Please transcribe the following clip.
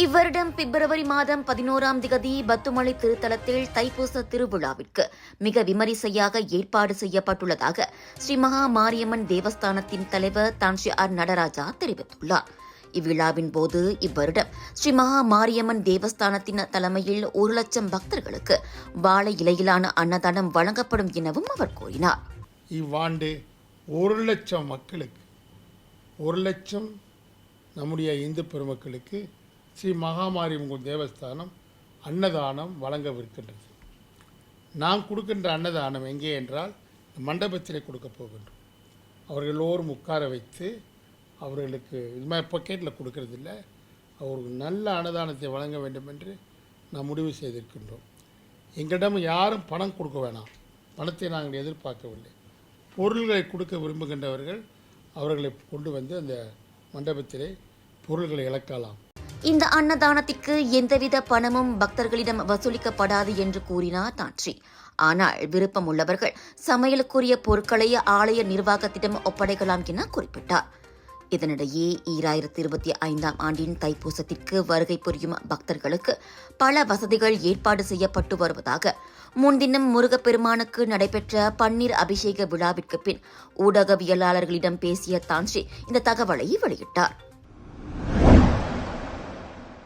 இவ்வருடம் பிப்ரவரி மாதம் 11ஆம் திகதி பத்துமலை திருத்தலத்தில் தைப்பூச திருவிழாவிற்கு மிக விமரிசையாக ஏற்பாடு செய்யப்பட்டுள்ளதாக ஸ்ரீ மகா மாரியம்மன் தேவஸ்தானத்தின் தலைவர் தான்ஷி ஆர் நடராஜா தெரிவித்துள்ளார். இவ்விழாவின் போது இவ்வருடம் ஸ்ரீ மகா மாரியம்மன் தேவஸ்தானத்தின் தலைமையில் 1,00,000 பக்தர்களுக்கு வாழை இலையிலான அன்னதானம் வழங்கப்படும் எனவும் அவர் கூறினார். இவ்வாண்டு 1,00,000 மக்களுக்கு 1,00,000 நம்முடைய இந்து பெருமக்களுக்கு ஸ்ரீ மகாமாரியம்மன் தேவஸ்தானம் அன்னதானம் வழங்கவிருக்கின்றது. நாம் கொடுக்கின்ற அன்னதானம் எங்கே என்றால் மண்டபத்திலே கொடுக்க போகின்றோம். அவர்கள் எல்லோரும் உட்கார வைத்து அவர்களுக்கு இது மாதிரி பாக்கெட்டில் கொடுக்கறதில்ல, அவருக்கு நல்ல அன்னதானத்தை வழங்க வேண்டும் என்று நாம் முடிவு செய்திருக்கின்றோம். எங்களிடம் யாரும் பணம் கொடுக்க வேணாம், பணத்தை நாங்கள் எதிர்பார்க்கவில்லை. பொருள்களை கொடுக்க விரும்புகின்றவர்கள் அவர்களை கொண்டு வந்து அந்த மண்டபத்திலே பொருள்களை இழக்கலாம். இந்த அன்னதானத்திற்கு எந்தவித பணமும் பக்தர்களிடம் வசூலிக்கப்படாது என்று கூறினார் தான்ஷி. ஆனால் விருப்பம் உள்ளவர்கள் சமையலுக்குரிய பொருட்களை ஆலய நிர்வாகத்திடம் ஒப்படைக்கலாம் என குறிப்பிட்டார். இதனிடையே 2025ஆம் ஆண்டின் தைப்பூசத்திற்கு வருகை புரியும் பக்தர்களுக்கு பல வசதிகள் ஏற்பாடு செய்யப்பட்டு வருவதாக முன்தினம் முருகப்பெருமானுக்கு நடைபெற்ற பன்னீர் அபிஷேக விழாவிற்கு பின் ஊடகவியலாளர்களிடம் பேசிய தான்ஷி இந்த தகவலை வெளியிட்டார்.